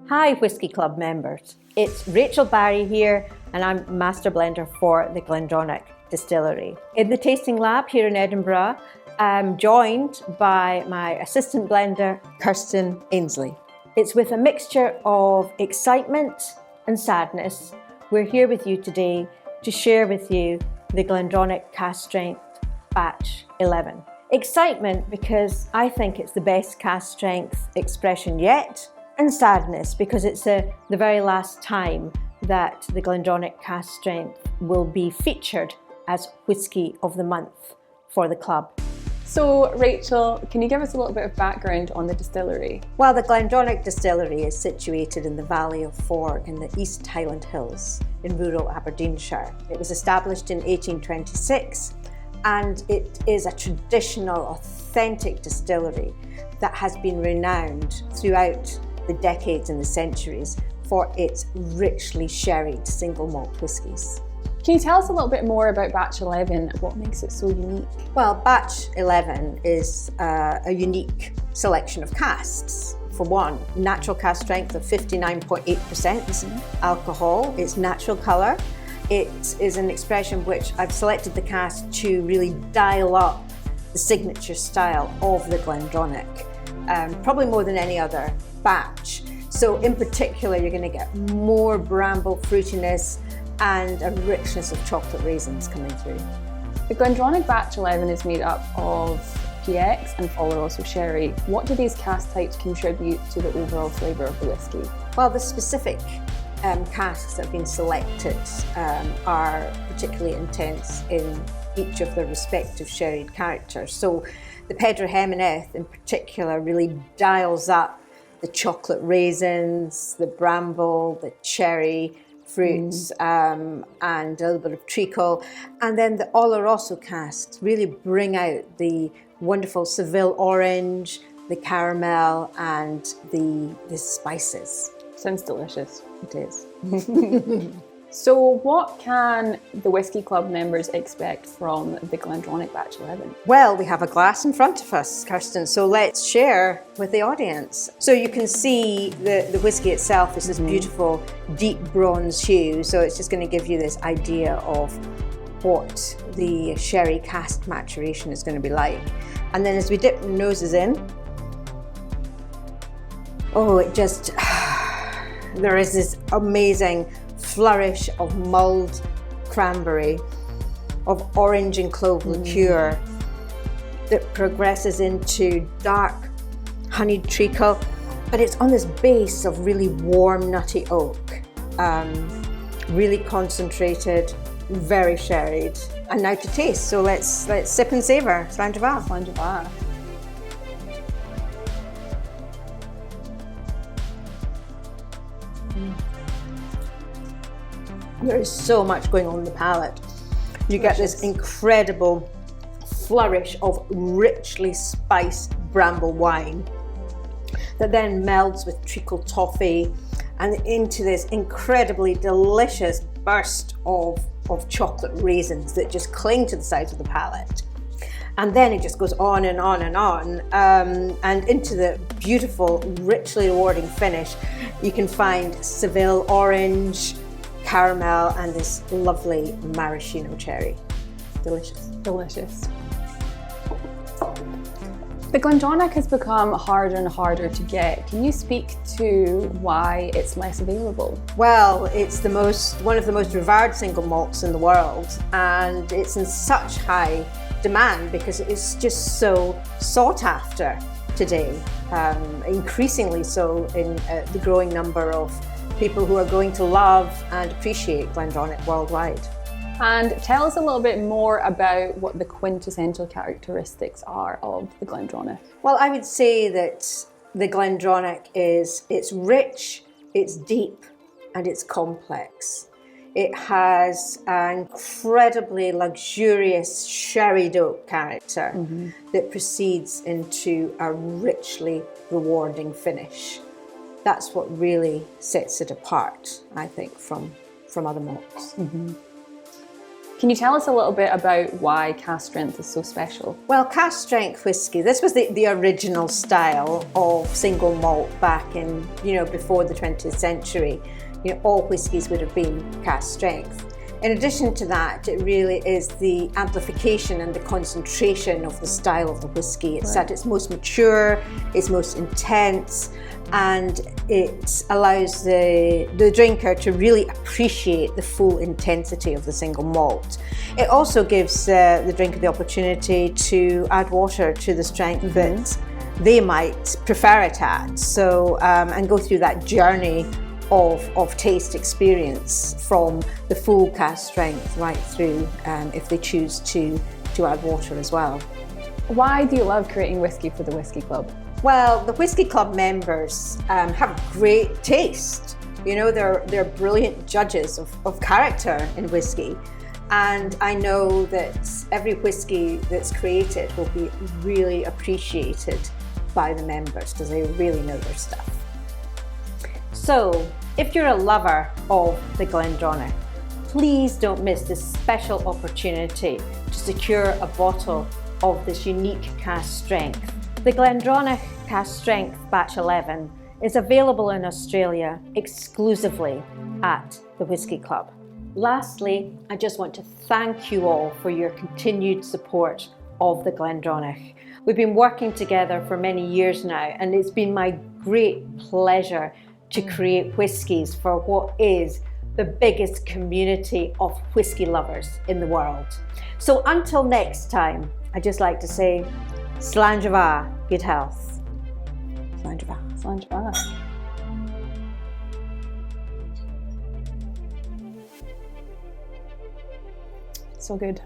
Hi Whisky Club members, it's Rachel Barrie here and I'm Master Blender for the GlenDronach Distillery. In the tasting lab here in Edinburgh, I'm joined by my assistant blender, Kirsten Ainsley. It's with a mixture of excitement and sadness. We're here with you today to share with you the GlenDronach Cask Strength Batch 11. Excitement because I think it's the best cask strength expression yet, and sadness because it's the very last time that the GlenDronach Cask Strength will be featured as Whisky of the Month for the club. So Rachel, can you give us a little bit of background on the distillery? Well, the GlenDronach Distillery is situated in the Valley of Forg in the East Highland Hills in rural Aberdeenshire. It was established in 1826 and it is a traditional, authentic distillery that has been renowned throughout the decades and the centuries for its richly sherried single malt whiskies. Can you tell us a little bit more about Batch 11? What makes it so unique? Well, Batch 11 is a unique selection of casks. For one, natural cask strength of 59.8% alcohol. It's natural colour. It is an expression which I've selected the cask to really dial up the signature style of the GlenDronach, probably more than any other batch. So in particular, you're going to get more bramble fruitiness and a richness of chocolate raisins coming through. The GlenDronach Batch 11 is made up of PX and Oloroso Sherry. What do these cask types contribute to the overall flavour of the whisky? Well, the specific casks that have been selected are particularly intense in each of their respective sherried characters. So the Pedro Ximénez in particular really dials up the chocolate raisins, the bramble, the cherry fruits, and a little bit of treacle. And then the Oloroso casks really bring out the wonderful Seville orange, the caramel, and the spices. Sounds delicious. It is. So what can the Whisky Club members expect from the GlenDronach Batch 11? Well, we have a glass in front of us, Kirsten, so let's share with the audience. So you can see the whisky itself is this beautiful deep bronze hue, so it's just going to give you this idea of what the sherry cask maturation is going to be like. And then as we dip the noses in, there is this amazing flourish of mulled cranberry, of orange and clove liqueur that progresses into dark honeyed treacle, but it's on this base of really warm nutty oak, really concentrated, very sherried. And now to taste, so let's sip and savour. Sound du va. Sound du va. There is so much going on in the palate. You get this incredible flourish of richly spiced bramble wine that then melds with treacle toffee and into this incredibly delicious burst of chocolate raisins that just cling to the sides of the palate. And then it just goes on and on and on, and into the beautiful, richly rewarding finish. You can find Seville orange, caramel, and this lovely maraschino cherry. Delicious. Delicious. The GlenDronach has become harder and harder to get. Can you speak to why it's less available? Well, it's one of the most revered single malts in the world, and it's in such high demand because it is just so sought after today, increasingly so in the growing number of people who are going to love and appreciate GlenDronach worldwide. And tell us a little bit more about what the quintessential characteristics are of the GlenDronach. Well, I would say that the GlenDronach it's rich, it's deep, and it's complex. It has an incredibly luxurious sherried oak character that proceeds into a richly rewarding finish. That's what really sets it apart, I think, from other malts. Can you tell us a little bit about why cask strength is so special? Well, cask strength whiskey, this was the original style of single malt back in, before the 20th century. All whiskies would have been cask strength. In addition to that, it really is the amplification and the concentration of the style of the whiskey. It's at its most mature, its most intense, and it allows the drinker to really appreciate the full intensity of the single malt. It also gives the drinker the opportunity to add water to the strength that they might prefer it at. So, and go through that journey of taste experience from the full cask strength right through, if they choose to add water as well. Why do you love creating whiskey for the Whisky Club? Well, the Whisky Club members have great taste. They're brilliant judges of character in whiskey. And I know that every whiskey that's created will be really appreciated by the members because they really know their stuff. So, if you're a lover of the GlenDronach, please don't miss this special opportunity to secure a bottle of this unique cask strength. The GlenDronach Cask Strength Batch 11 is available in Australia exclusively at the Whisky Club. Lastly, I just want to thank you all for your continued support of the GlenDronach. We've been working together for many years now, and it's been my great pleasure to create whiskies for what is the biggest community of whiskey lovers in the world. So until next time, I'd just like to say, Slàinte mhath, good health. Slàinte mhath. Slàinte mhath. So good.